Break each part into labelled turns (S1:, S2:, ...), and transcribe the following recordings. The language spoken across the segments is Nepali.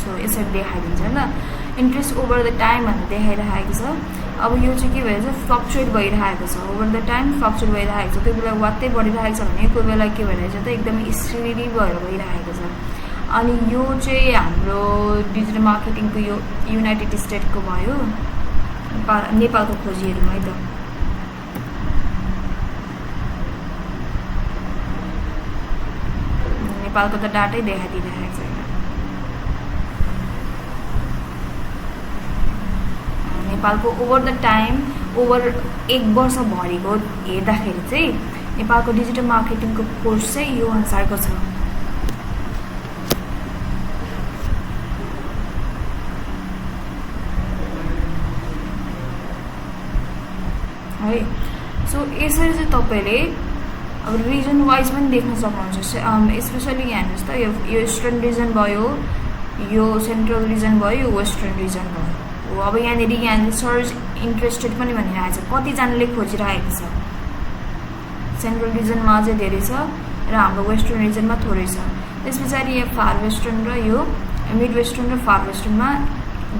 S1: सो यसरी देखाइदिन्छ ल इन्ट्रेस्ट ओभर द टाइम भनेर देखाइरहेको छ अब यो चाहिँ के भइरहेको छ फ्लक्चुएट भइरहेको छ ओभर द टाइम फ्लक्चुएट भइरहेको छ कोही बेला वात्तै बढिरहेको छ भने कोही बेला के भइरहेको छ त एकदमै स्टेडी भएर गइरहेको छ अनि यो चाहिँ हाम्रो डिजिटल मार्केटिङको यो युनाइटेड स्टेटको भयो नेपालको खोजी हेरौँ है त नेपालको त डाटै देखाइदिइरहेको छैन नेपालको ओभर द टाइम ओभर 1 वर्षभरिको हेर्दाखेरि चाहिँ नेपालको डिजिटल मार्केटिङको कोर्स चाहिँ यो अनुसारको छ है सो यसरी चाहिँ तपाईले अब रिजन वाइज पनि देख्न सक्नुहुन्छ स्पेशली यहाँ हेर्नुहोस् त यो इस्टर्न रिजन भयो यो सेन्ट्रल रिजन भयो यो वेस्टर्न रिजन भयो अब यहाँनिर सर्च इन्ट्रेस्टेड पनि भनिरहेको छ कतिजनाले खोजिरहेको छ सेन्ट्रल रिजनमा चाहिँ धेरै छ र हाम्रो वेस्टर्न रिजनमा थोरै छ त्यस पछाडि यो फार वेस्टर्न र यो मिड वेस्टर्न र फार वेस्टर्नमा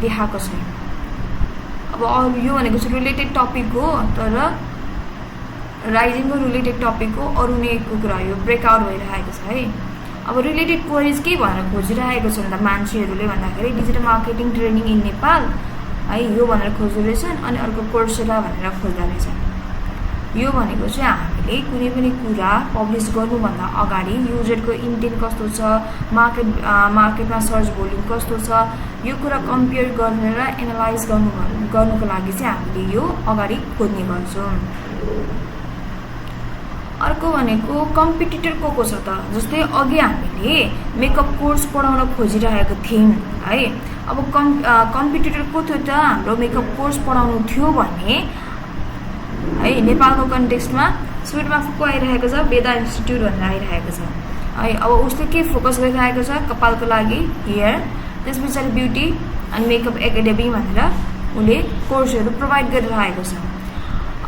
S1: देखाएको छ अब यो भनेको चाहिँ रिलेटेड टपिक हो तर राइजिङको रिलेटेड टपिक हो अरू नेको कुरा यो ब्रेकआउट भइरहेको छ है अब रिलेटेड क्वेरीज के भनेर खोजिरहेको छ भन्दा मान्छेहरूले भन्दाखेरि digital marketing training in Nepal है यो भनेर खोज्दो रहेछन् अनि अर्को कोर्सेरा भनेर खोज्दो रहेछन् यो भनेको चाहिँ हामीले कुनै पनि कुरा पब्लिस गर्नुभन्दा अगाडि युजरको इन्टेन्ट कस्तो छ मार्केटमा सर्च भोल्युम कस्तो छ यो कुरा कम्पेयर गरेर एनालाइज गर्नुको लागि चाहिँ हामीले यो अगाडि खोज्ने गर्छौँ अर्को भनेको कम्पिटिटर को छ त जस्तै अघि हामीले मेकअप कोर्स पढाउन खोजिरहेको थियौं है अब कम्पिटिटर को थियो त हाम्रो मेकअप कोर्स पढाउनु थियो भने है नेपालको कन्टेक्स्टमा सुरुमा को आइरहेको छ वेदा इन्स्टिट्युट भनेर आइरहेको छ है अब उसले के फोकस गरिरहेको छ कपालको लागि हेयर त्यसपछि ब्युटी अनि मेकअप एकाडेमी भनेर उले कोर्सहरु प्रोवाइड गरिरहेको छ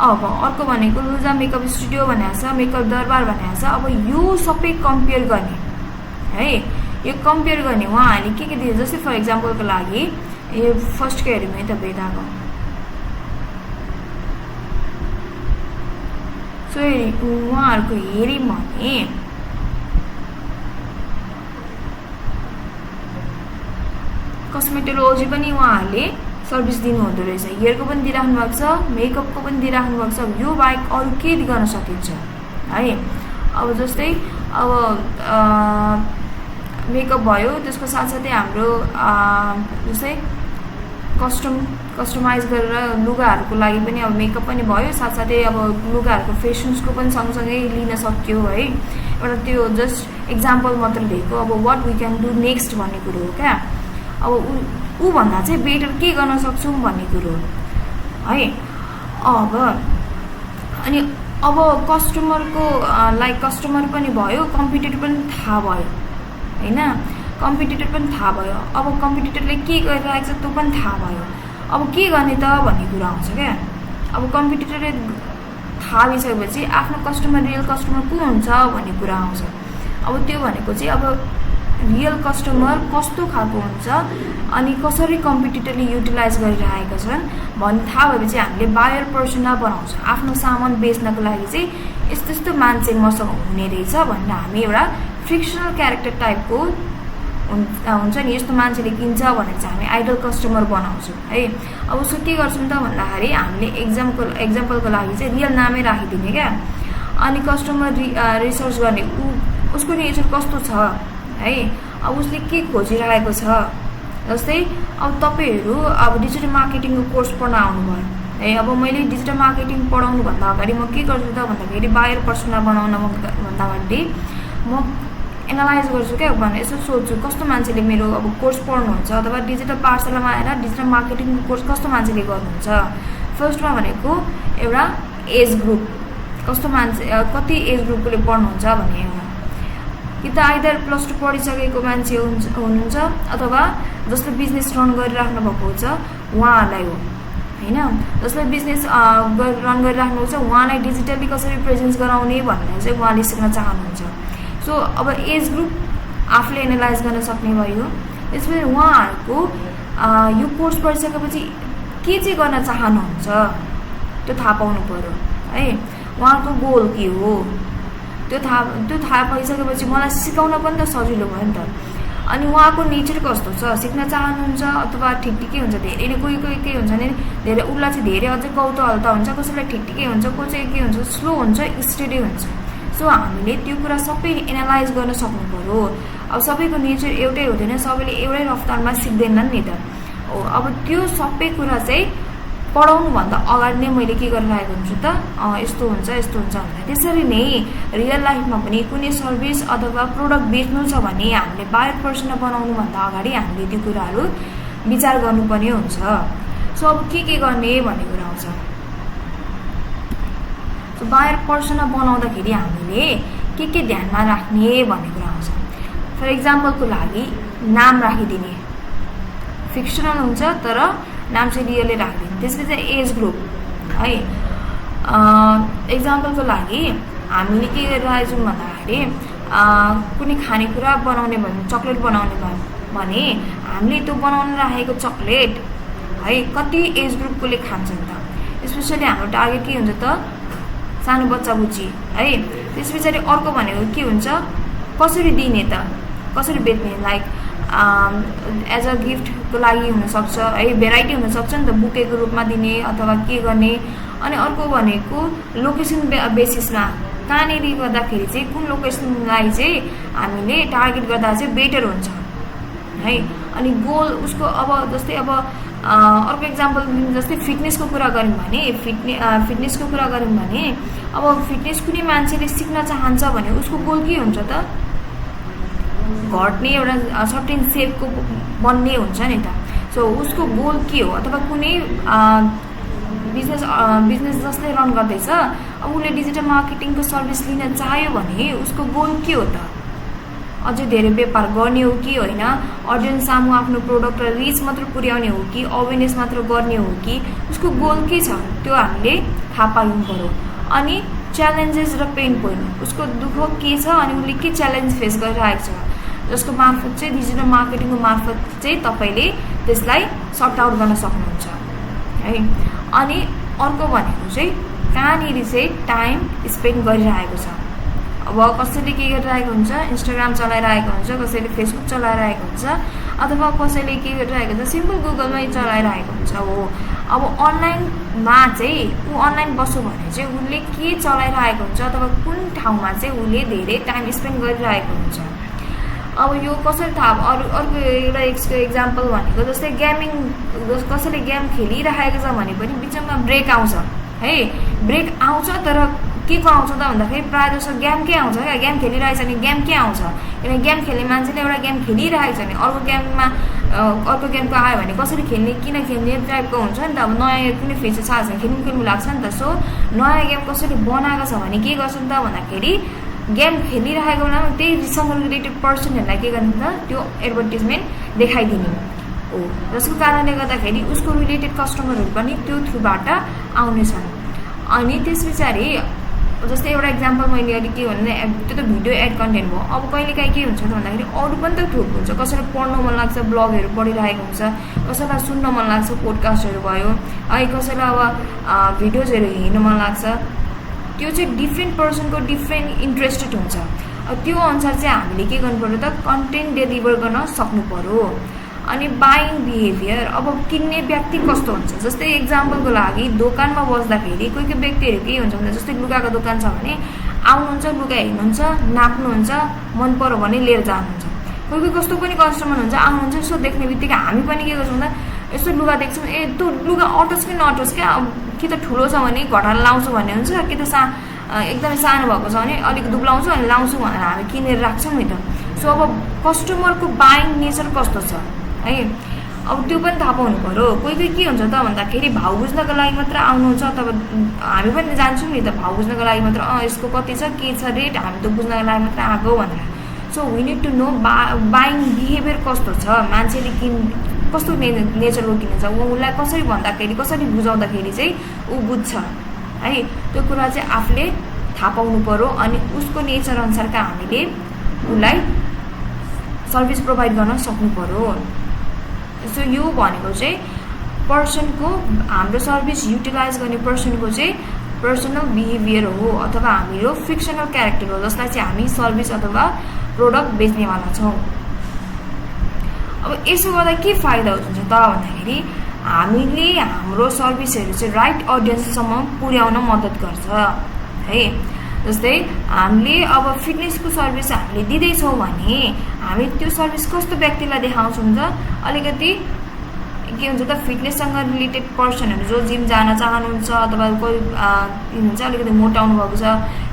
S1: अब अर्को भनेको लुजा मेकअप स्टुडियो भनेको छ मेकअप दरबार भनेको छ अब यो सबै कम्पेयर गर्ने है यो कम्पेयर गर्ने उहाँले के दिन्छ जस्तै फर एक्जाम्पलको लागि यो फर्स्ट के हेरौँ है त वेदाको सो उहाँहरुको हेरि भने कस्मेटोलोजी पनि उहाँहरूले सर्भिस दिनु हुँदो रहेछ हेयरको पनि दिइराख्नु भएको छ मेकअपको पनि दिइराख्नु भएको छ यो बाहेक अरु के गर्न सकिन्छ है अब जस्तै अब मेकअप भयो त्यसको साथसाथै हाम्रो जस्तै कस्टमाइज गरेर लुगाहरुको लागि पनि अब मेकअप पनि भयो साथसाथै अब लुगाहरुको फेसन्सको पनि सँगसँगै लिन सक्यो है एउटा त्यो जस्ट एक्जाम्पल मात्र दिएको अब what we can do next भन्ने कुरा हो क्या अब उ भन्दा चाहिँ बेटर के गर्न सक्छौं भन्ने कुरो है अनि अब कस्टमरको लाइक कस्टमर पनि भयो कम्पिटिटर पनि थाहा भयो हैन कम्पिटिटर पनि थाहा भयो अब कम्पिटिटरले के गरिरहेको छ त्यो पनि थाहा भयो अब के गर्ने त भन्ने कुरा आउँछ क्या अब कम्पिटिटरले थाहा भइसकेपछि आफ्नो कस्टमर रियल कस्टमर को हुन्छ भन्ने कुरा आउँछ अब त्यो भनेको चाहिँ अब रियल कस्टमर कस्तो खालको हुन्छ अनि कसरी कम्पिटिटरले युटिलाइज गरिरहेका छन् भन्ने थाहा भएपछि हामीले बायर पर्सोना बनाउँछ आफ्नो सामान बेच्नको लागि चाहिँ यस्तो मान्छे मसँग हुने रहेछ भनेर हामी एउटा फ्रिक्सनल क्यारेक्टर टाइपको हुन्छ नि यस्तो मान्छेले किन्छ भनेर चाहिँ हामी आइडल कस्टमर बनाउँछौं है अब उसको के गर्छौं त भन्दाखेरि हामीले एक्जाम्पलको लागि चाहिँ रियल नामै राखिदिने क्या अनि कस्टमर रिसर्च गर्ने उसको नेचर कस्तो छ है अब उसले के खोजिरहेको छ जस्तै अब तपाईहरु अब डिजिटल मार्केटिङको कोर्स पढ्न आउनुभयो है अब मैले डिजिटल मार्केटिङ पढाउनु भन्दा अगाडि म के गर्छु त भन्दाखेरि बायर पर्सोना बनाउन भन्दा अगाडि म एनालाइज गर्छु क्या भने यसो सोध्छु कस्तो मान्छेले मेरो अब कोर्स पढ्नुहुन्छ अथवा डिजिटल पाठशालामा आएर डिजिटल मार्केटिङको कोर्स कस्तो मान्छेले गर्नुहुन्छ फर्स्टमा भनेको एउटा एज ग्रुप कस्तो मान्छे कति एज ग्रुपले पढ्नुहुन्छ भन्ने कि त आइदर +2 पढिसकेको मान्छे हुनुहुन्छ अथवा जसले बिजनेस रन गरिराख्नु भएको हुन्छ उहाँलाई हो हैन जसले बिजनेस रन गरिराख्नु हुन्छ उहाँलाई डिजिटली कसरी प्रेजेन्स गराउने भनेर चाहिँ उहाँले सिक्न चाहनुहुन्छ सो अब एज ग्रुप आफूले एनालाइज गर्न सक्ने भयो त्यसपछि उहाँहरूको यो कोर्स पढिसकेपछि के चाहिँ गर्न चाहनुहुन्छ त्यो थाहा पाउनु पर्यो है। उहाँको गोल के हो त्यो थाहा भइसकेपछि मलाई सिकाउन पनि त सजिलो भयो नि त। अनि उहाँको नेचर कस्तो छ, सिक्न चाहनुहुन्छ अथवा ठिकै हुन्छ। धेरै नै कोही के हुन्छ भने धेरै उसलाई चाहिँ धेरै अझै कौतूहलता हुन्छ, कसैलाई ठिकै हुन्छ, को चाहिँ के हुन्छ स्लो हुन्छ, स्टेडी हुन्छ। सो हामीले त्यो कुरा सबै एनालाइज गर्न सक्नु पर्यो। अब सबैको नेचर एउटै हुँदैन, सबैले एउटै रफ्तारमा सिक्दैनन् नि त। अब त्यो सबै कुरा चाहिँ पढाउनुभन्दा अगाडि नै मैले के गरिरहेको हुन्छु त, यस्तो हुन्छ भनेर। त्यसरी नै रियल लाइफमा पनि कुनै सर्भिस अथवा प्रोडक्ट बेच्नु छ भने हामीले बायर पर्सना बनाउनुभन्दा अगाडि हामीले त्यो कुराहरू विचार गर्नुपर्ने हुन्छ। सो अब के गर्ने भन्ने कुरा आउँछ। सो बायर पर्सना बनाउँदाखेरि हामीले के ध्यानमा राख्ने भन्ने कुरा आउँछ। फर इक्जाम्पलको लागि नाम राखिदिने, फिक्सनल हुन्छ तर नाम चाहिँ रियलै राखिदिने। त्यसपछि एज ग्रुप है। इक्जाम्पलको लागि हामीले के गरिरहेको छौँ भन्दाखेरि कुनै खानेकुरा बनाउने भने चक्लेट बनाउने भने हामीले त्यो बनाउन राखेको चक्लेट है कति एज ग्रुपकोले खान्छन् त। स्पेसली हाम्रो टार्गेट के हुन्छ त, सानो बच्चा बुच्ची है। त्यस पछाडि अर्को भनेको के हुन्छ, कसरी दिने त, कसरी बेच्ने, लाइक एज अ गिफ्टको लागि हुनसक्छ है, भेराइटी हुनसक्छ नि त, बुकेको रूपमा दिने अथवा के गर्ने। अनि अर्को भनेको लोकेसन बेसिसमा कहाँनिर गर्दाखेरि चाहिँ कुन लोकेसनलाई चाहिँ हामीले टार्गेट गर्दा चाहिँ बेटर हुन्छ है। अनि गोल उसको अब जस्तै अब अर्को इक्जाम्पल जस्तै फिटनेसको कुरा गऱ्यौँ भने फिटनेसको कुरा गऱ्यौँ भने अब फिटनेस कुनै मान्छेले सिक्न चाहन्छ भने उसको गोल के हुन्छ त, घट्ने एउटा सर्टेन सेपको बन्ने हुन्छ नि त। सो उसको गोल के हो, अथवा कुनै बिजनेस जसले रन गर्दैछ अब उसले डिजिटल मार्केटिङको सर्भिस लिन चाह्यो भने उसको गोल के हो त, अझै धेरै व्यापार गर्ने हो कि होइन, अडियन्स सामु आफ्नो प्रोडक्ट र रिच मात्र पुर्याउने हो कि अवेरनेस मात्र गर्ने हो कि, उसको गोल के छ त्यो हामीले थाहा पाउनु पर्यो। अनि च्यालेन्जेस र पेन पोइन्ट, उसको दुःख के छ अनि उसले के च्यालेन्ज फेस गरिरहेको छ, जसको मार्फत चाहिँ डिजिटल मार्केटिङको मार्फत चाहिँ तपाईँले त्यसलाई सर्ट आउट गर्न सक्नुहुन्छ है। अनि अर्को भनेको चाहिँ कहाँनिर चाहिँ टाइम स्पेन्ड गरिरहेको छ। अब कसैले के गरिरहेको हुन्छ, इन्स्टाग्राम चलाइरहेको हुन्छ, कसैले फेसबुक चलाइरहेको हुन्छ, अथवा कसैले के गरिरहेको हुन्छ सिम्पल गुगलमै चलाइरहेको हुन्छ। हो अब अनलाइनमा चाहिँ ऊ अनलाइन बस्यो भने चाहिँ उसले के चलाइरहेको हुन्छ अथवा कुन ठाउँमा चाहिँ उसले धेरै टाइम स्पेन्ड गरिरहेको हुन्छ। अब यो कसरी थाहा, अर्को एउटा इक्जाम्पल भनेको जस्तै गेमिङ, कसैले गेम खेलिरहेको छ भने पनि बिचमा ब्रेक आउँछ है। ब्रेक आउँछ तर के को आउँछ त भन्दाखेरि प्रायः जस्तो गेमकै आउँछ क्या। गेम खेलिरहेको छ भने गेम के आउँछ, किनभने गेम खेल्ने मान्छेले एउटा गेम खेलिरहेको छ भने अर्को गेमको आयो भने कसरी खेल्ने, किन खेल्ने टाइपको हुन्छ नि त। अब नयाँ कुनै फिचर छ भने खेल्नु लाग्छ नि त। सो नयाँ गेम कसरी बनाएको छ भने के गर्छ नि त भन्दाखेरि गेम खेलिरहेको बेलामा त्यहीसँग रिलेटेड पर्सनहरूलाई के गर्ने त, त्यो एडभर्टिजमेन्ट देखाइदिने हो, जसको कारणले गर्दाखेरि उसको रिलेटेड कस्टमरहरू पनि त्यो थ्रुबाट आउनेछन्। अनि त्यस पछाडि जस्तै एउटा इक्जाम्पल मैले अलिक के भन्ने, त्यो त भिडियो एड कन्टेन्ट भयो। अब कहिलेकाहीँ के हुन्छ त भन्दाखेरि अरू पनि त थ्रुप हुन्छ, कसैलाई पढ्नु मन लाग्छ ब्लगहरू पढिरहेको हुन्छ, कसैलाई सुन्न मन लाग्छ पोडकास्टहरू भयो है, कसैलाई अब भिडियोजहरू हेर्नु मन लाग्छ। त्यो चाहिँ डिफ्रेन्ट पर्सनको डिफ्रेन्ट इन्ट्रेस्टेड हुन्छ। त्यो अनुसार चाहिँ हामीले के गर्नु पर्यो त, कन्टेन्ट डेलिभर गर्न सक्नु पर्यो। अनि बाइङ बिहेभियर, अब किन्ने व्यक्ति कस्तो हुन्छ, जस्तै इक्जाम्पलको लागि दोकानमा बस्दाखेरि कोही कोही व्यक्तिहरू के हुन्छ भने जस्तै लुगाको दोकान छ भने आउनुहुन्छ, लुगा हेर्नुहुन्छ, नाप्नुहुन्छ, मन पर्यो भने लिएर जानुहुन्छ। कोही कोही कस्तो पनि कस्टमर हुन्छ, आउनुहुन्छ यसो देख्ने बित्तिकै हामी पनि के गर्छौँ त, यस्तो लुगा देख्छौँ, ए त्यो लुगा अटोस् कि नअटोस् क्या, कि त ठुलो छ भने घटाएर लाउँछु भन्ने हुन्छ, कि त एकदमै सानो भएको छ भने अलिक दुब्लाउँछु अनि लाउँछु भनेर हामी किनेर राख्छौँ नि त। सो अब कस्टमरको बाइङ नेचर कस्तो छ है, अब त्यो पनि थाहा पाउनु पऱ्यो। कोही कोही के हुन्छ त भन्दाखेरि भाउ बुझ्नको लागि मात्र आउनुहुन्छ, अथवा हामी पनि जान्छौँ नि त भाउ बुझ्नको लागि मात्र, यसको कति छ के छ रेट, हामी त बुझ्नको लागि मात्र आएको भनेर। So we need to know buying behaviour कस्तो छ, मान्छेले कस्तो नेचरको किनेछ, उसलाई कसरी भन्दाखेरि कसरी बुझाउँदाखेरि चाहिँ ऊ बुझ्छ है। त्यो कुरा चाहिँ आफूले थाहा पाउनु पऱ्यो। अनि उसको नेचर अनुसारका हामीले उसलाई सर्भिस प्रोभाइड गर्न सक्नु पर्यो। सो यो भनेको चाहिँ पर्सनको हाम्रो सर्भिस युटिलाइज गर्ने पर्सनको चाहिँ पर्सनल बिहेभियर हो अथवा हाम्रो फिक्सनल क्यारेक्टर हो जसलाई चाहिँ हामी सर्भिस अथवा प्रोडक्ट बेच्नेवाला छौँ। अब यसो गर्दा के फाइदा हुन्छ त भन्दाखेरि हामीले हाम्रो सर्भिसहरू चाहिँ राइट अडियन्ससम्म पुर्याउन मद्दत गर्छ है। जस्तै हामीले अब फिटनेसको सर्भिस हामीले दिँदैछौँ भने हामी त्यो सर्भिस कस्तो व्यक्तिलाई देखाउँछौँ त अलिकति के हुन्छ त फिटनेससँग रिलेटेड पर्सनहरू जो जिम जान चाहनुहुन्छ अथवा कोही हुन्छ अलिकति मोटाउनु भएको छ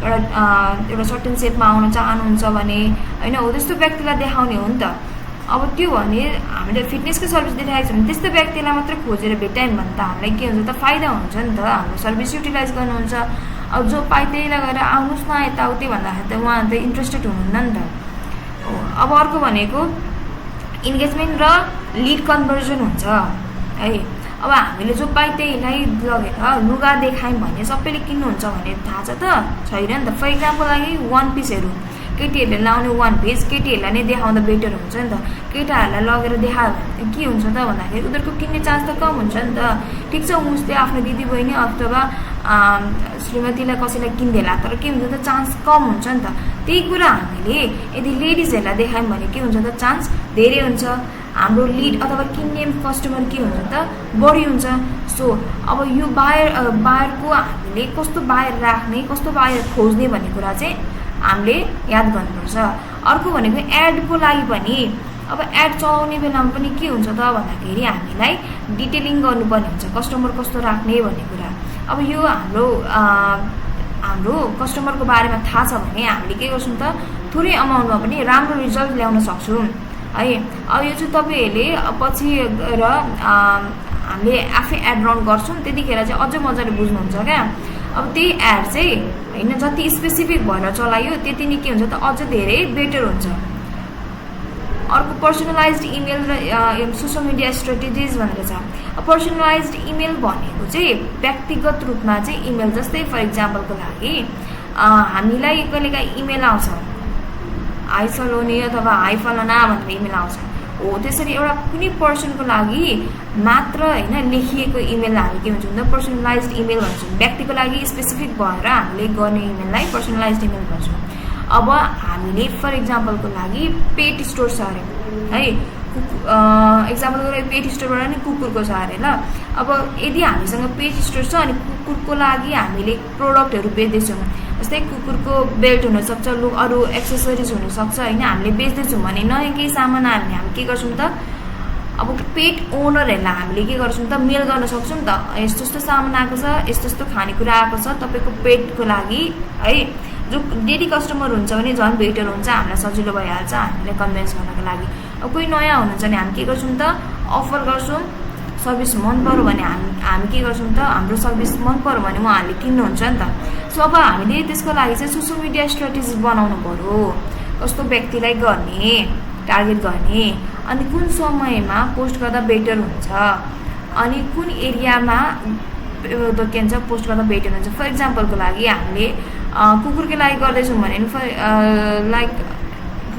S1: एउटा सर्टेन सेपमा आउन चाहनुहुन्छ भने होइन हो त्यस्तो व्यक्तिलाई देखाउने हो नि त। अब त्यो भने हामीले फिटनेसको सर्भिस देखाएको छ भने त्यस्तो व्यक्तिलाई मात्र खोजेर भेट्यौँ भने त हामीलाई के हुन्छ त फाइदा हुन्छ नि त, हाम्रो सर्भिस युटिलाइज गर्नुहुन्छ। अब जो पाइ त्यहीलाई गएर आउनुहोस् न यताउति भन्दाखेरि त उहाँ त इन्ट्रेस्टेड हुनुहुन्न नि त। अब अर्को भनेको इन्गेजमेन्ट र लिड कन्भर्जन हुन्छ है। अब हामीले जो पाइ त्यहीलाई लगेर लुगा देखायौँ भने सबैले किन्नुहुन्छ भने थाहा छ त छैन नि त। फर इक्जाम्पल लागि वान पिसहरू केटीहरूले लाउने वान पिस केटीहरूलाई नै देखाउँदा बेटर हुन्छ नि त। केटाहरूलाई लगेर देखायो भने के हुन्छ त भन्दाखेरि उनीहरूको किन्ने चान्स त कम हुन्छ नि त। ठिक छ उसले आफ्नो दिदी बहिनी अथवा श्रीमतीलाई कसैलाई किन्देला तर के हुन्छ त चान्स कम हुन्छ नि त। त्यही कुरा हामीले यदि लेडिजहरूलाई देखायौँ भने के हुन्छ त चान्स धेरै हुन्छ, हाम्रो लिड अथवा किन्ने कस्टमर के हुन्छ त बढी हुन्छ। सो अब यो बायरको हामीले कस्तो बायर राख्ने कस्तो बायर खोज्ने भन्ने कुरा चाहिँ हामीले याद गर्नुपर्छ। अर्को भनेको एडको लागि पनि अब एड चलाउने बेलामा पनि के हुन्छ त भन्दाखेरि हामीलाई डिटेलिङ गर्नुपर्ने हुन्छ कस्टमर कस्तो राख्ने भन्ने कुरा। अब यो हाम्रो कस्टमरको बारेमा थाहा छ भने हामीले के गर्छौँ त थोरै अमाउन्टमा पनि राम्रो रिजल्ट ल्याउन सक्छौँ है। अब यो चाहिँ तपाईँहरूले पछि गएर हामीले आफै एड रन गर्छौँ त्यतिखेर चाहिँ अझै मजाले बुझ्नुहुन्छ क्या। अब त्यही एड चाहिँ होइन जति स्पेसिफिक भएर चलायो त्यति नै के हुन्छ त अझ धेरै बेटर हुन्छ। अर्को पर्सनलाइज्ड इमेल र सोसियल मिडिया स्ट्रेटेजिज भनेर छ। पर्सनलाइज्ड इमेल भनेको चाहिँ व्यक्तिगत रूपमा चाहिँ इमेल जस्तै फर इक्जाम्पलको लागि हामीलाई कहिलेकाहीँ इमेल आउँछ हाई सलोनी अथवा हाई फलाना भनेर इमेल आउँछ हो त्यसरी एउटा कुनै पर्सनको लागि मात्र होइन लेखिएको इमेल हामी के भन्छौँ त पर्सनलाइज्ड इमेल भन्छौँ। व्यक्तिको लागि स्पेसिफिक भएर हामीले गर्ने इमेललाई पर्सनलाइज्ड इमेल भन्छौँ। अब हामीले फर इक्जाम्पलको लागि पेट स्टोर छ अरे है एक्जाम्पलको लागि पेट स्टोरबाट नि कुकुरको छ अरे ल। अब यदि हामीसँग पेट स्टोर छ अनि कुकुरको लागि हामीले प्रोडक्टहरू बेच्दैछौँ जस्तै कुकुरको बेल्ट हुनसक्छ अरू एक्सेसरिज हुनसक्छ होइन हामीले बेच्दैछौँ भने नयाँ केही सामान हामीले हामी के गर्छौँ त अब पेट ओनरहरूलाई हामीले के गर्छौँ त मेल गर्न सक्छौँ त यस्तो यस्तो सामान आएको छ यस्तो यस्तो खानेकुरा आएको छ तपाईँको पेटको लागि है। जो डेली कस्टमर हुन्छ भने झन् बेटर हुन्छ हामीलाई सजिलो भइहाल्छ हामीलाई कन्भिन्स गर्नको लागि। अब कोही नयाँ हुनुहुन्छ भने हामी के गर्छौँ त अफर गर्छौँ सर्भिस मन पऱ्यो भने हामी के गर्छौँ त हाम्रो सर्भिस मन पऱ्यो भने उहाँहरूले किन्नुहुन्छ नि त। सो अब हामीले त्यसको लागि चाहिँ सोसियल मिडिया स्ट्रेटेजी बनाउनु पऱ्यो कस्तो व्यक्तिलाई गर्ने टार्गेट गर्ने अनि कुन समयमा पोस्ट गर्दा बेटर हुन्छ अनि कुन एरियामा के भन्छ पोस्ट गर्दा बेटर हुन्छ। फर इक्जाम्पलको लागि हामीले कुकुरकै लागि गर्दैछौँ भने लाइक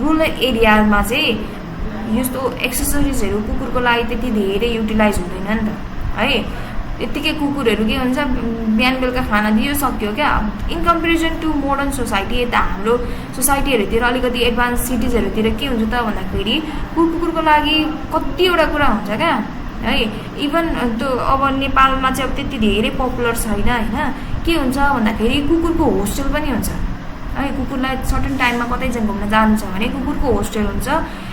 S1: रुरल एरियामा चाहिँ यस्तो एक्सेसरिजहरू कुकुरको लागि त्यति धेरै युटिलाइज हुँदैन नि त है। यत्तिकै कुकुरहरू के हुन्छ बिहान बेलुका खाना दियो सक्यो क्या। In comparison to modern society यता हाम्रो सोसाइटीहरूतिर अलिकति एडभान्स सिटिजहरूतिर के हुन्छ त भन्दाखेरि कुकुरको लागि कतिवटा कुरा हुन्छ क्या है। इभन त्यो अब नेपालमा चाहिँ अब त्यति धेरै पपुलर छैन होइन। के हुन्छ भन्दाखेरि कुकुरको होस्टेल पनि हुन्छ है। कुकुरलाई सर्टेन टाइममा कतै घुम्न जानु छ भने कुकुरको होस्टेल हुन्छ।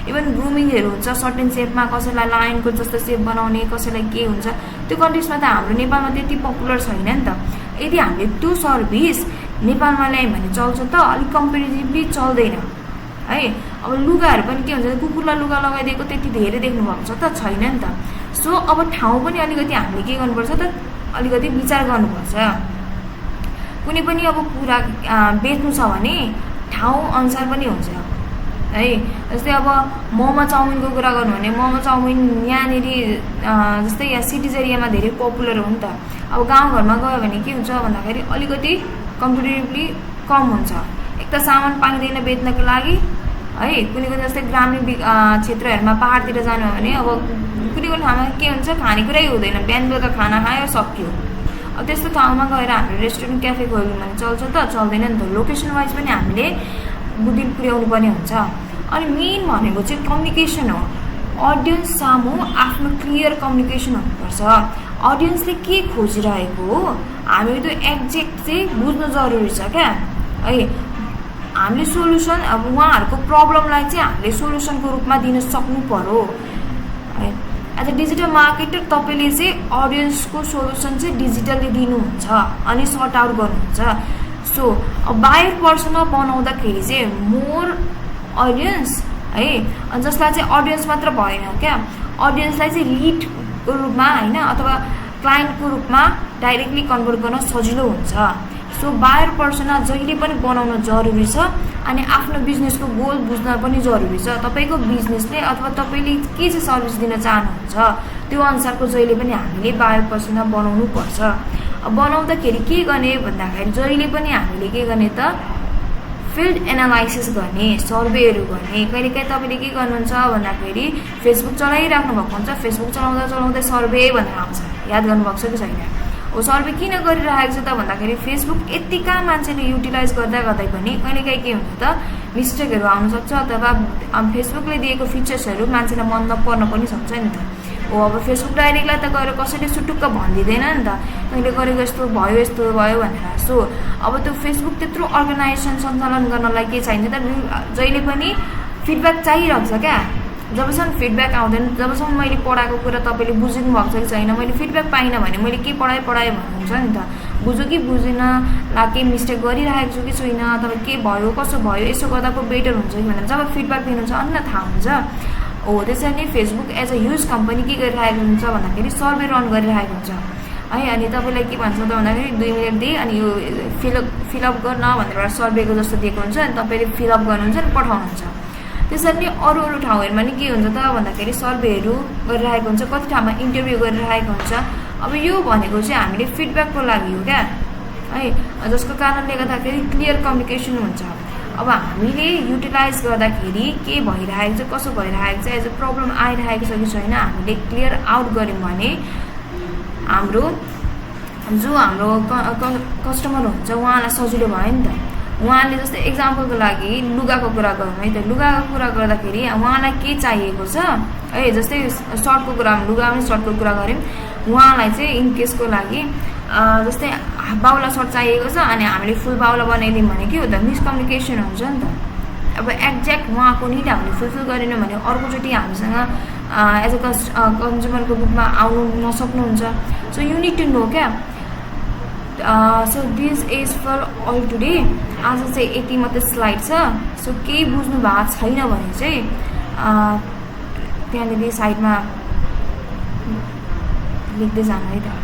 S1: इभन ग्रुमिङहरू हुन्छ सर्टेन सेपमा कसैलाई लायनको जस्तो सेप बनाउने कसैलाई के हुन्छ त्यो कन्टेक्समा त हाम्रो नेपालमा त्यति पपुलर छैन नि त। यदि हामीले त्यो सर्भिस नेपालमा ल्यायौँ भने चल्छ त अलिक कम्पेरिटिभली चल्दैन है। अब लुगाहरू पनि के हुन्छ कुकुरलाई लुगा लगाइदिएको त्यति धेरै देख्नु भएको छ त छैन नि त। सो अब ठाउँ पनि अलिकति हामीले के गर्नुपर्छ त अलिकति विचार गर्नुपर्छ। कुनै पनि अब कुरा बेच्नु छ भने ठाउँ अनुसार पनि हुन्छ है। जस्तै अब मोमो चाउमिनको कुरा गर्नु भने मोमो चाउमिन यहाँनिर जस्तै यहाँ सिटिज एरियामा धेरै पपुलर हो नि त। अब गाउँघरमा गयो भने के हुन्छ भन्दाखेरि अलिकति कम्पेरिटिभली कम हुन्छ। एक त सामान पाइँदैन बेच्नको लागि है। कुनै कुनै जस्तै ग्रामीण क्षेत्रहरूमा पहाडतिर जानु हो भने अब कुनै कुनै ठाउँमा के हुन्छ खानेकुरै हुँदैन, बिहान बेलुका खाना खायो सक्यो। अब त्यस्तो ठाउँमा गएर हामीले रेस्टुरेन्ट क्याफे खोल्यौँ भने चल्छ त? चल्दैन नि त। लोकेसन वाइज पनि हामीले बुद्धि पुर्याउनु पर्ने हुन्छ। अनि मेन भनेको चाहिँ कम्युनिकेसन हो। अडियन्स सामु आफ्नो क्लियर कम्युनिकेसन हुनुपर्छ। अडियन्सले के खोजिरहेको हो हामीले त्यो एक्ज्याक्ट चाहिँ बुझ्नु जरुरी छ क्या है। हामीले सोल्युसन अब उहाँहरूको प्रब्लमलाई चाहिँ हामीले सोल्युसनको रूपमा दिन सक्नु पर्यो है। एज अ डिजिटल मार्केटर तपाईँले चाहिँ अडियन्सको सोल्युसन चाहिँ डिजिटल्ली दिनुहुन्छ अनि सर्ट आउट गर्नुहुन्छ। सो बायर पर्सनल बनाउँदाखेरि चाहिँ मोर अडियन्स है, जसलाई चाहिँ अडियन्स मात्र भएन क्या, अडियन्सलाई चाहिँ लिडको रूपमा होइन अथवा क्लाइन्टको रूपमा डाइरेक्टली कन्भर्ट गर्न सजिलो हुन्छ। सो बायर पर्सना जहिले पनि बनाउन जरुरी छ अनि आफ्नो बिजनेसको गोल बुझ्न पनि जरुरी छ। तपाईँको बिजनेसले अथवा तपाईँले के चाहिँ सर्भिस दिन चाहनुहुन्छ त्यो अनुसारको जहिले पनि हामीले बायर पर्सना बनाउनु पर्छ। बनाउँदाखेरि के गर्ने भन्दाखेरि जहिले पनि हामीले के गर्ने त फिल्ड एनालाइसिस गर्ने, सर्वेहरू गर्ने। कहिलेकाहीँ तपाईँले के गर्नुहुन्छ भन्दाखेरि फेसबुक चलाइराख्नु भएको हुन्छ, फेसबुक चलाउँदा चलाउँदै सर्वे भनेर आउँछ, याद गर्नुभएको छ कि छैन? हो सर्वे किन गरिरहेको छ त भन्दाखेरि फेसबुक यतिका मान्छेले युटिलाइज गर्दा गर्दै पनि कहिलेकाहीँ के हुन्छ त मिस्टेकहरू आउनसक्छ अथवा फेसबुकले दिएको फिचर्सहरू मान्छेलाई मन नपर्न पनि सक्छ नि त। हो अब फेसबुक डाइरेक्टलाई त गएर कसैले सुटुक्क भनिदिँदैन नि त मैले गरेको यस्तो भयो भनेर। सो अब त्यो फेसबुक त्यत्रो अर्गनाइजेसन सञ्चालन गर्नलाई के चाहिन्छ त जहिले पनि फिडब्याक चाहिरहेको छ क्या। जबसम्म फिडब्याक आउँदैन, जबसम्म मैले पढाएको कुरा तपाईँले बुझ्नु भएको छ कि छैन, मैले फिडब्याक पाइनँ भने मैले के पढाएँ भन्नुहुन्छ नि त। बुझ्यो कि बुझिनँ, ला के मिस्टेक गरिरहेको छु कि छुइनँ अथवा के भयो कसो भयो यसो गर्दा पो बेटर हुन्छ कि भनेर जब फिडब्याक दिनुहुन्छ अनि थाहा हुन्छ। हो त्यसरी नै Facebook as a huge company के गरिरहेको हुन्छ भन्दाखेरि सर्वे रन गरिरहेको हुन्छ है। अनि तपाईँलाई के भन्छ त भन्दाखेरि 2 मिनट दिए अनि यो फिलअप गर्न भनेर सर्वेको जस्तो दिएको हुन्छ अनि तपाईँले फिलअप गर्नुहुन्छ अनि पठाउनुहुन्छ। त्यसरी नै अरू अरू ठाउँहरूमा नि के हुन्छ त भन्दाखेरि सर्वेहरू गरिरहेको हुन्छ, कति ठाउँमा इन्टरभ्यू गरिरहेको हुन्छ। अब यो भनेको चाहिँ हामीले फिडब्याकको लागि हो क्या है, जसको कारणले गर्दाखेरि क्लियर कम्युनिकेसन हुन्छ। अब हामीले युटिलाइज गर्दाखेरि के भइरहेको छ कसो भइरहेको छ एज अ प्रब्लम आइरहेको छ कि छैन हामीले क्लियर आउट गऱ्यौँ भने हाम्रो कस्टमर हुन्छ उहाँलाई सजिलो भयो नि त। उहाँले जस्तै एक्जाम्पलको लागि लुगाको कुरा गरौँ है त, लुगाको कुरा गर्दाखेरि उहाँलाई के चाहिएको छ है, जस्तै सर्टको कुरा लुगा पनि सर्टको कुरा गऱ्यौँ, उहाँलाई चाहिँ इन केसको लागि जस्तै बाउला सर्ट चाहिएको छ अनि हामीले फुल बाउला बनाइदियौँ भने के हो त मिसकम्युनिकेसन हुन्छ नि त। अब एक्ज्याक्ट उहाँको निड हामीले फुलफिल गरेनौँ भने अर्कोचोटि हामीसँग एज अ कन्ज्युमरको रूपमा आउनु नसक्नुहुन्छ। So you need to know क्या। So this is for all today. आज चाहिँ यति मात्रै स्लाइड छ। सो केही बुझ्नु भएको छैन भने चाहिँ त्यहाँनिर साइडमा लेख्दै जानु है त।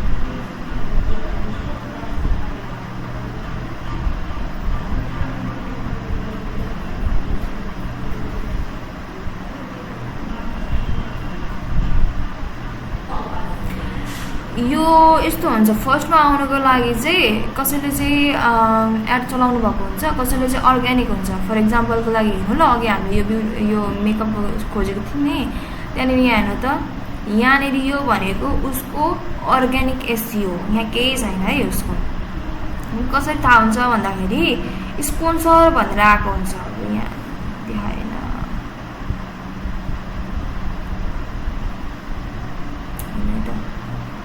S1: यो यस्तो हुन्छ फर्स्टमा आउनको लागि चाहिँ कसैले चाहिँ एड चलाउनु भएको हुन्छ, कसैले चाहिँ अर्ग्यानिक हुन्छ। फर इक्जाम्पलको लागि हेर्नु ल अघि हामीले यो मेकअप खोजेको थियौँ नि, त्यहाँनिर यहाँ हेर्नु त यहाँनिर यो भनेको उसको अर्ग्यानिक एसइओ, यहाँ केही छैन है उसको। कसरी थाहा हुन्छ भन्दाखेरि स्पोन्सर भनेर आएको हुन्छ। यहाँ देखाएन,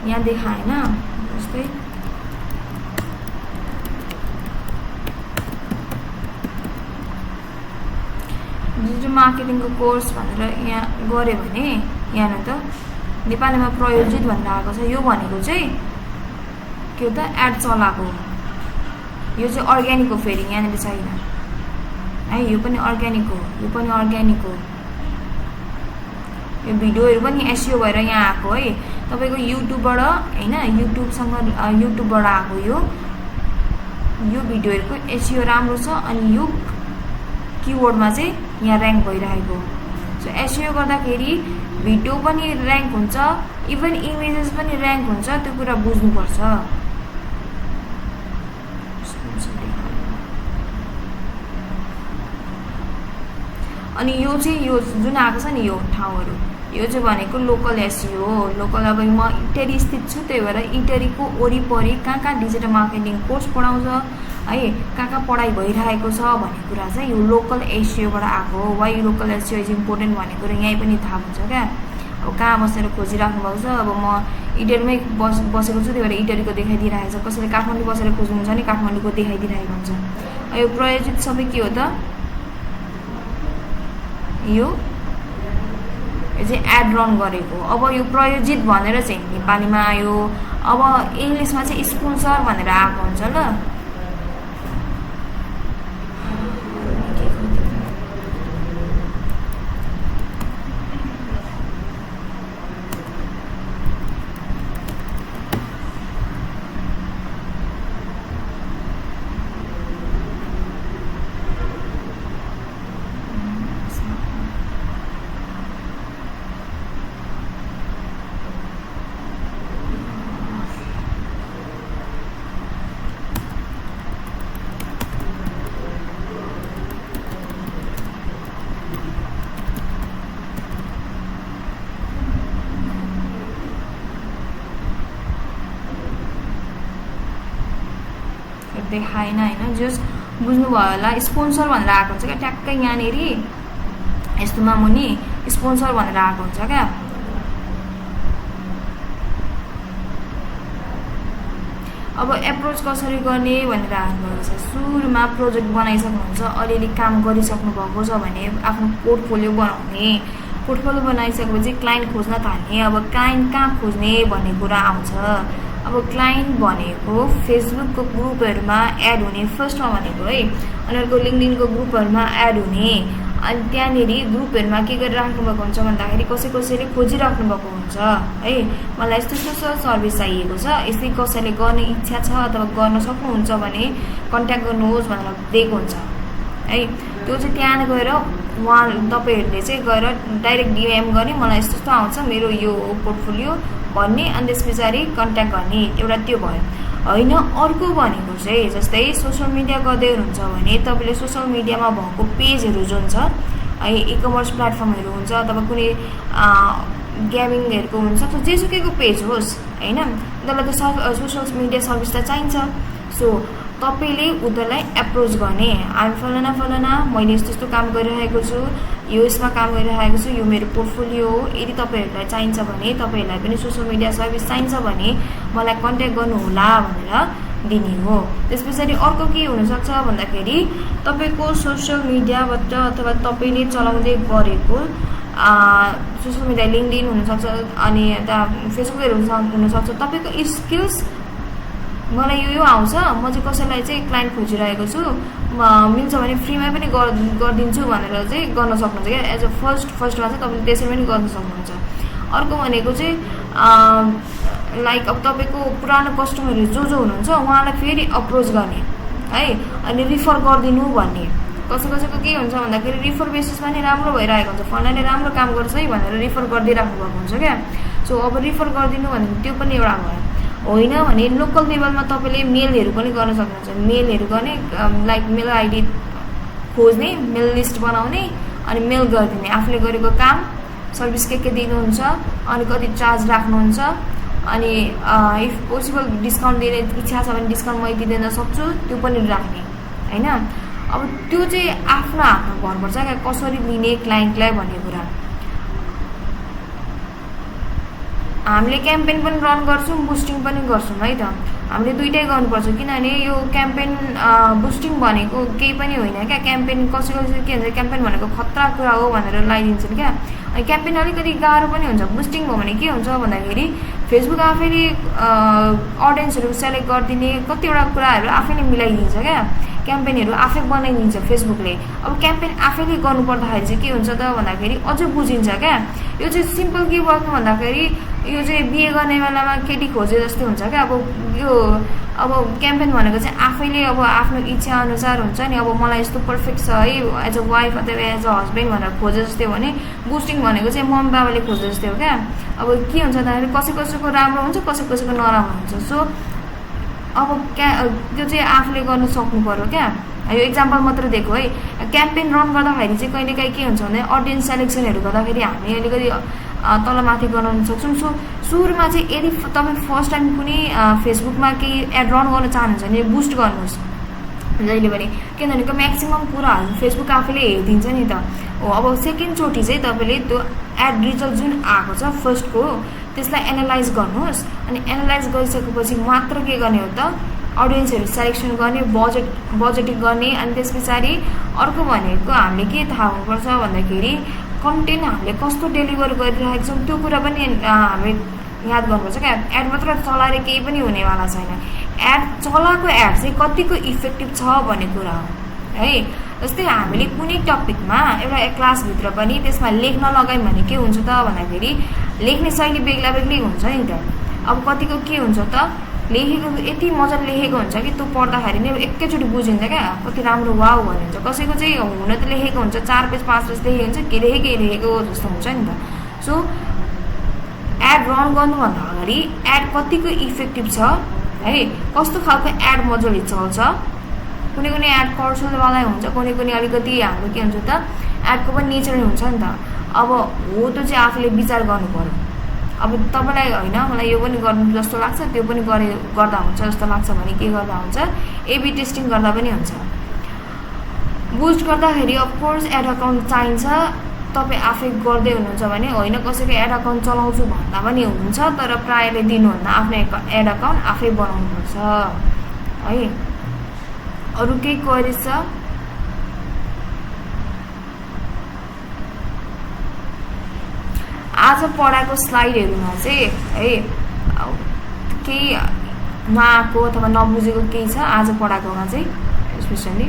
S1: यहाँ देखाएन जस्तै डिजिटल मार्केटिङको कोर्स भनेर यहाँ गऱ्यो भने यहाँ त नेपालीमा प्रयोजित भनेर आएको छ। यो भनेको चाहिँ के हो त एड चलाएको, यो चाहिँ अर्ग्यानिक हो। फेरि यहाँनिर छैन है, यो पनि अर्ग्यानिक हो, यो पनि अर्ग्यानिक हो। यो भिडियोहरू पनि एसइओ भएर यहाँ आएको है, तपाईँको युट्युबबाट होइन, युट्युबबाट आएको यो भिडियोहरूको एसइओ राम्रो छ अनि यो किवर्डमा चाहिँ यहाँ ऱ्याङ्क भइरहेको। सो एसइओ गर्दाखेरि भिडियो पनि ऱ्याङ्क हुन्छ, इभन इमेजेस पनि ऱ्याङ्क हुन्छ, त्यो कुरा बुझ्नुपर्छ। अनि यो चाहिँ यो जुन आएको छ नि यो ठाउँहरू यो चाहिँ भनेको लोकल एसइओ हो। लोकल अब म इटरी स्थित छु त्यही भएर इटरीको वरिपरि कहाँ डिजिटल मार्केटिङ कोर्स पढाउँछ है कहाँ पढाइ भइरहेको छ भन्ने कुरा चाहिँ यो लोकल एसइओबाट आएको हो। Why local SEO is important भन्ने कुरा यहीँ पनि थाहा हुन्छ क्या। अब कहाँ बसेर खोजिराख्नु भएको छ अब म इटरीमै बसेको छु त्यही भएर इटरीको देखाइदिइरहेको छ। कसैले काठमाडौँ बसेर खोज्नुहुन्छ भने काठमाडौँको देखाइदिइरहेको हुन्छ। यो प्रायोजित सबै के हो त यो चाहिँ एड रन गरेको। अब यो प्रायोजित भनेर चाहिँ नेपालीमा आयो। अब इङ्ग्लिसमा चाहिँ स्पोन्सर भनेर आएको हुन्छ ल। देखाएन होइन जस्ट बुझ्नुभयो होला। स्पोन्सर भनेर आएको हुन्छ क्या ट्याक्कै यहाँनिर यस्तोमा मुनि स्पोन्सर भनेर आएको हुन्छ क्या। अब एप्रोच कसरी गर्ने भनेर हाल्नुभएको छ। सुरुमा प्रोजेक्ट बनाइसक्नुहुन्छ अलिअलि काम गरिसक्नु भएको छ भने आफ्नो पोर्टफोलियो बनाउने। पोर्टफोलियो बनाइसकेपछि क्लाइन्ट खोज्न थाल्ने। अब क्लाइन्ट कहाँ खोज्ने भन्ने कुरा आउँछ। अब क्लाइन्ट भनेको फेसबुकको ग्रुपहरूमा एड हुने फर्स्टमा भनेको है। अनि अर्को लिङ्कडिनको ग्रुपहरूमा एड हुने। अनि त्यहाँनिर ग्रुपहरूमा के गरिराख्नु भएको हुन्छ भन्दाखेरि कसैले खोजिराख्नु भएको हुन्छ है मलाई यस्तो सर्भिस चाहिएको छ यस्तै कसैले गर्ने इच्छा छ अथवा गर्न सक्नुहुन्छ भने कन्ट्याक्ट गर्नुहोस् भनेर दिएको हुन्छ है। त्यो चाहिँ त्यहाँ गएर उहाँ तपाईँहरूले चाहिँ गएर डाइरेक्ट डिएम गर्ने मलाई यस्तो आउँछ मेरो यो पोर्टफोलियो भन्ने अनि त्यस पछाडि कन्ट्याक्ट गर्ने एउटा त्यो भयो होइन। अर्को भनेको चाहिँ जस्तै सोसियल मिडिया गर्दै हुनुहुन्छ भने तपाईँले सोसियल मिडियामा भएको पेजहरू जुन छ है इकमर्स प्लेटफर्महरू हुन्छ अथवा कुनै गेमिङहरूको हुन्छ जेसुकैको पेज होस् होइन उनीहरूलाई त सोसियल मिडिया सर्भिस त चाहिन्छ। सो तपाईँले उनीहरूलाई एप्रोच गर्ने हामी फलाना मैले यस्तो काम गरिरहेको छु यो यसमा काम गरिरहेको छु यो मेरो पोर्टफोलियो हो यदि तपाईँहरूलाई चाहिन्छ भने तपाईँहरूलाई पनि सोसियल मिडिया सर्भिस चाहिन्छ भने मलाई कन्ट्याक्ट गर्नुहोला भनेर दिने हो। त्यस पछाडि अर्को के हुनसक्छ भन्दाखेरि तपाईँको सोसियल मिडियाबाट अथवा तपाईँले चलाउँदै गरेको सोसियल मिडिया लिङ्कडिन हुनसक्छ अनि यता फेसबुकहरू हुनसक्छ तपाईँको स्किल्स मलाई यो आउँछ म चाहिँ कसैलाई चाहिँ क्लाइन्ट खोजिरहेको छु मिल्छ भने फ्रीमा पनि गरिदिन्छु भनेर चाहिँ गर्न सक्नुहुन्छ क्या। एज अ फर्स्टमा चाहिँ तपाईँले त्यसरी पनि गर्न सक्नुहुन्छ। अर्को भनेको चाहिँ लाइक अब तपाईँको पुरानो कस्टमरहरू जो हुनुहुन्छ उहाँलाई फेरि अप्रोच गर्ने है अनि रिफर गरिदिनु भन्ने। कसैको के हुन्छ भन्दाखेरि रिफर बेसिसमा नै राम्रो भइरहेको हुन्छ फलानाले राम्रो काम गर्छ है भनेर रिफर गरिदिइराख्नु भएको हुन्छ क्या। सो अब रिफर गरिदिनु भने त्यो पनि एउटा भयो होइन भने लोकल लेभलमा तपाईँले मेलहरू पनि गर्न सक्नुहुन्छ। मेलहरू गर्ने लाइक मेल आइडी खोज्ने मेल लिस्ट बनाउने अनि मेल गरिदिने आफूले गरेको काम सर्भिस के दिनुहुन्छ अनि कति चार्ज राख्नुहुन्छ अनि इफ पोसिबल डिस्काउन्ट दिने इच्छा छ भने डिस्काउन्ट मैले दिन सक्छु त्यो पनि राख्ने होइन। अब त्यो चाहिँ आफ्नो हातमा भर पर्छ क्या कसरी दिने क्लाइन्टलाई भन्ने कुरा। हामीले क्याम्पेन पनि रन गर्छौँ बुस्टिङ पनि गर्छौँ है त हामीले दुइटै गर्नुपर्छ किनभने यो क्याम्पेन बुस्टिङ भनेको केही पनि होइन क्या। क्याम्पेन कसैको के हुन्छ क्याम्पेन भनेको खतरा कुरा हो भनेर लगाइदिन्छन् क्या। अनि क्याम्पेन अलिकति गाह्रो पनि हुन्छ। बुस्टिङ भयो भने के हुन्छ भन्दाखेरि फेसबुक आफैले अडियन्सहरू सेलेक्ट गरिदिने कतिवटा कुराहरू आफैले मिलाइदिन्छ क्या। क्याम्पेनहरू आफै बनाइदिन्छ फेसबुकले। अब क्याम्पेन आफैले गर्नुपर्दाखेरि चाहिँ के हुन्छ त भन्दाखेरि अझै बुझिन्छ क्या। यो चाहिँ सिम्पल के बस्नु भन्दाखेरि यो चाहिँ बिहे गर्ने बेलामा केटी खोजे जस्तै हुन्छ क्या। अब क्याम्पेन भनेको चाहिँ आफैले अब आफ्नो इच्छा अनुसार हुन्छ नि। अब मलाई यस्तो पर्फेक्ट छ है एज अ वाइफ अथवा एज अ हस्बेन्ड भनेर खोजे जस्तै हो भने बुस्टिङ भनेको चाहिँ मम्मी बाबाले खोजे जस्तै हो क्या। अब के हुन्छ भन्दाखेरि कसैको राम्रो हुन्छ कसैको नराम्रो हुन्छ। सो अब त्यो चाहिँ आफूले गर्न सक्नु पर्यो क्या। यो एक्जाम्पल मात्र दिएको है। क्याम्पेन रन गर्दाखेरि चाहिँ कहिलेकाहीँ के हुन्छ भने अडियन्स सेलेक्सनहरू गर्दाखेरि हामी अलिकति तलमाथि गराउन सक्छौँ। सो सुरुमा चाहिँ यदि तपाईँ फर्स्ट टाइम कुनै फेसबुकमा केही एड रन गर्न चाहनुहुन्छ भने बुस्ट गर्नुहोस् जहिले पनि, किनभने म्याक्सिमम् कुराहरू फेसबुक आफैले हेरिदिन्छ नि त हो। अब सेकेन्डचोटि चाहिँ तपाईँले त्यो एड रिजल्ट जुन आएको छ फर्स्टको त्यसलाई एनालाइज गर्नुहोस्, अनि एनालाइज गरिसकेपछि मात्र के गर्ने हो त अडियन्सहरू सेलेक्सन गर्ने, बजेटिङ गर्ने। अनि त्यस पछाडि अर्को भनेको हामीले के थाहा हुनुपर्छ भन्दाखेरि कन्टेन्ट हामीले कस्तो डेलिभर गरिरहेको छौँ त्यो कुरा पनि हामीले याद गर्नुपर्छ क्या। एड मात्र चलाएर केही पनि हुनेवाला छैन। एड चलाएको एड चाहिँ कतिको इफेक्टिभ छ भन्ने कुरा हो है। जस्तै हामीले कुनै टपिकमा एउटा क्लासभित्र पनि त्यसमा लेख्न लगायौँ भने के हुन्छ त भन्दाखेरि लेख्ने शैली बेग्ला बेग्लै हुन्छ नि त। अब कतिको के हुन्छ त लेखेको यति मजाले लेखेको हुन्छ कि त्यो पढ्दाखेरि नै एकैचोटि बुझिन्छ क्या, कति राम्रो वाउ भन्ने हुन्छ। कसैको चाहिँ हुन त लेखेको हुन्छ 4 पेज 5 पेज लेखेको हुन्छ, के लेखेको जस्तो हुन्छ नि त। सो एड रन गर्नुभन्दा अगाडि एड कतिको इफेक्टिभ छ है, कस्तो खालको एड मजाले चल्छ। कुनै कुनै एड कमर्सियलवाला हुन्छ, कुनै अलिकति हाम्रो के हुन्छ त एडको पनि नेचर हुन्छ नि त। अब हो त्यो चाहिँ आफूले विचार गर्नु पर्यो। अब तपाईँलाई होइन मलाई यो पनि गर्नु जस्तो लाग्छ, त्यो पनि गर्दा हुन्छ जस्तो लाग्छ भने के गर्दा हुन्छ, एबी टेस्टिङ गर्दा पनि हुन्छ। बुस्ट गर्दाखेरि अफकोर्स एड अकाउन्ट चाहिन्छ। तपाईँ आफै गर्दै हुनुहुन्छ भने होइन, कसैको एड अकाउन्ट चलाउँछु भन्दा पनि हुन्छ, तर प्रायःले दिनुहुन्न, आफ्नो एड अकाउन्ट आफै बनाउनुपर्छ है। अरू केही क्वेरिज छ? आज पढाएको स्लाइडहरूमा चाहिँ है केही नआएको अथवा नबुझेको केही छ आज पढाएकोमा चाहिँ स्पेसली?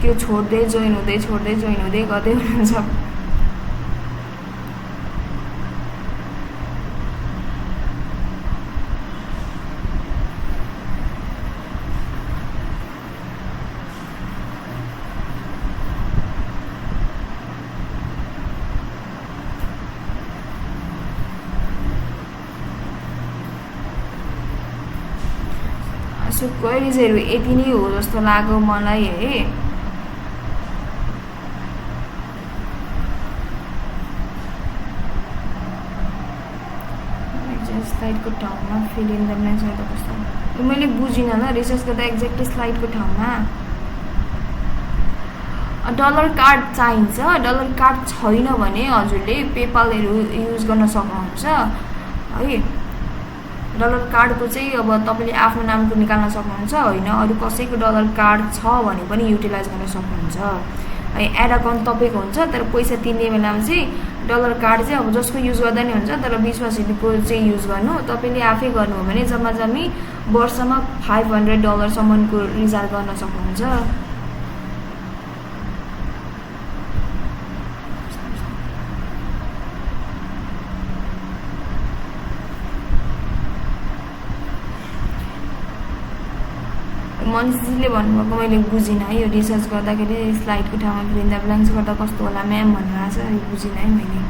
S1: त्यो छोड्दै जोइन हुँदै गर्दै हुनुहुन्छ। सो क्वेरिजहरू यति नै हो जस्तो लाग्यो मलाई है। स्लाइडको ठाउँमा फिल इन द ब्ल्याङ्क्स गर्दा कस्तो मैले बुझिनँ ल रिसर्च गर्दा एक्ज्याक्टली स्लाइडको ठाउँमा डलर कार्ड चाहिन्छ। डलर कार्ड छैन भने हजुरले पेपालहरू युज गर्न सक्नुहुन्छ है। डलर कार्डको चाहिँ अब तपाईँले आफ्नो नामको निकाल्न सक्नुहुन्छ, होइन अरू कसैको डलर कार्ड छ भने पनि युटिलाइज गर्न सक्नुहुन्छ है। एड अकाउन्ट तपाईँको हुन्छ, तर पैसा तिर्ने बेलामा चाहिँ डलर कार्ड चाहिँ अब जसको युज गर्दा नि हुन्छ, तर विश्वासिनीको चाहिँ युज गर्नु। तपाईँले आफै गर्नु हो भने जम्मा वर्षमा $500सम्मको रिजार्भ गर्न सक्नुहुन्छ। मनिषजीले भन्नुभएको मैले बुझिनँ है, यो रिसर्च गर्दाखेरि स्लाइडको ठाउँमा फिल इन द ब्ल्याङ्क्स गर्दा कस्तो होला म्याम भन्नु आएको छ, यो बुझिनँ है मैले।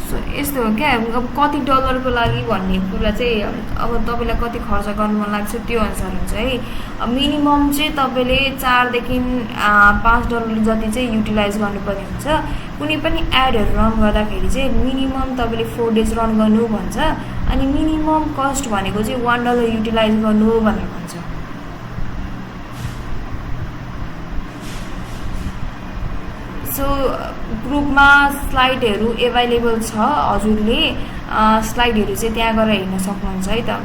S1: सो यस्तो हो क्या, अब कति डलरको लागि भन्ने कुरा चाहिँ अब तपाईँलाई कति खर्च गर्नु मन लाग्छ त्यो अनुसार हुन्छ है। मिनिमम चाहिँ तपाईँले $4 देखि $5 जति चाहिँ युटिलाइज गर्नुपर्ने हुन्छ। कुनै पनि एडहरू रन गर्दाखेरि चाहिँ मिनिमम तपाईँले 4 डेज रन गर्नु भन्छ, अनि मिनिमम कस्ट भनेको चाहिँ $1 युटिलाइज गर्नु भनेर भन्छ। सो ग्रुपमा स्लाइडहरू एभाइलेबल छ, हजुरले स्लाइडहरू चाहिँ त्यहाँ गएर हेर्न सक्नुहुन्छ है त।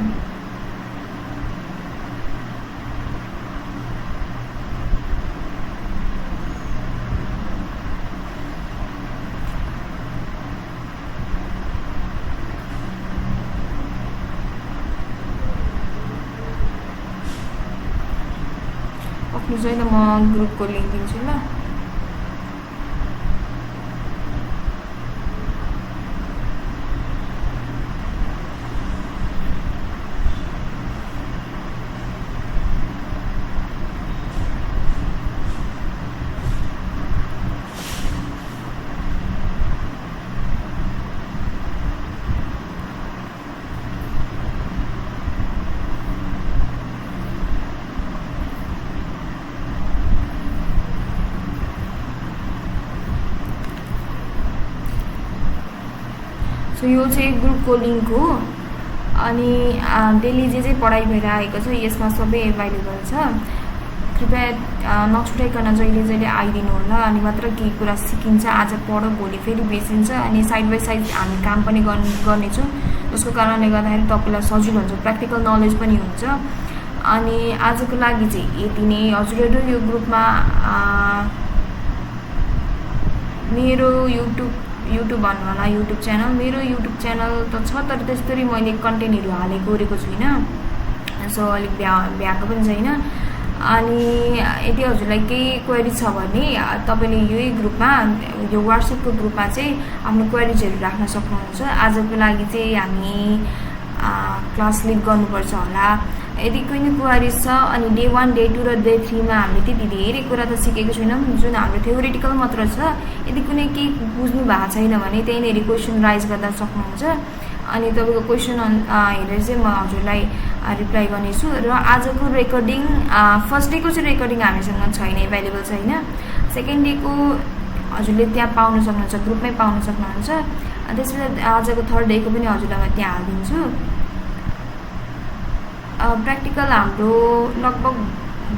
S1: चाहिँ म ग्रुपको लिङ्क दिन्छु ल। सो यो चाहिँ ग्रुपको लिङ्क हो अनि डेली जे पढाइ भइरहेको छ यसमा सबै एभाइलेबल छ। कृपया नछुटाइकन जहिले जहिले आइदिनु होला अनि मात्र केही कुरा सिकिन्छ। आज पढ भोलि फेरि बिर्सिन्छ अनि साइड बाई साइड हामी काम पनि गर्नेछौँ जसको कारणले गर्दाखेरि तपाईँलाई सजिलो हुन्छ, प्र्याक्टिकल नलेज पनि हुन्छ। अनि आजको लागि चाहिँ यति नै। हजुरहरू यो ग्रुपमा मेरो युट्युब भन्नु होला युट्युब च्यानल, मेरो युट्युब च्यानल त छ तर त्यस्तरी मैले कन्टेन्टहरू हालेको गरेको छुइनँ, सो अलिक भ्याएको पनि छैन। अनि यदि हजुरलाई केही क्वेरी छ भने तपाईँले यही ग्रुपमा, यो वाट्सएपको ग्रुपमा चाहिँ आफ्नो क्वेरिजहरू राख्न सक्नुहुन्छ। आजको लागि चाहिँ हामी क्लास लिभ गर्नुपर्छ होला। यदि कुनै क्वेरिज छ अनि डे 1, डे 2 र डे 3 मा हामीले त्यति धेरै कुरा त सिकेको छैनौँ, जुन हाम्रो थ्योरिटिकल मात्र छ। यदि कुनै केही बुझ्नु भएको छैन भने त्यहीँनिर क्वेसन राइज गर्दा सक्नुहुन्छ अनि तपाईँको क्वेसन हेरेर चाहिँ म हजुरलाई रिप्लाई गर्नेछु। र आजको रेकर्डिङ फर्स्ट डेको चाहिँ रेकर्डिङ हामीसँग छैन, एभाइलेबल छैन। सेकेन्ड डेको हजुरले त्यहाँ पाउन सक्नुहुन्छ, ग्रुपमै पाउन सक्नुहुन्छ। त्यसपछि आजको थर्ड डेको पनि हजुरलाई म त्यहाँ हालिदिन्छु। प्र्याक्टिकल हाम्रो लगभग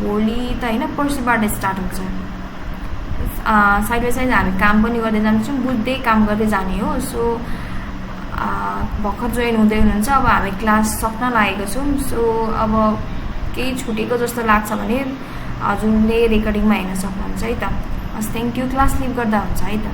S1: भोलि त होइन पर्सिबाट स्टार्ट हुन्छ। साइड बाई साइड हामी काम पनि गर्दै जान्छौँ, बुझ्दै काम गर्दै जाने हो। सो भर्खर जोइन हुँदै हुनुहुन्छ, अब हामी क्लास सक्न लागेको छौँ। सो अब केही छुटेको जस्तो लाग्छ भने हजुरले रेकर्डिङमा हेर्न सक्नुहुन्छ है त। हस्, थ्याङ्क यू। क्लास लिभ गर्दा हुन्छ है त।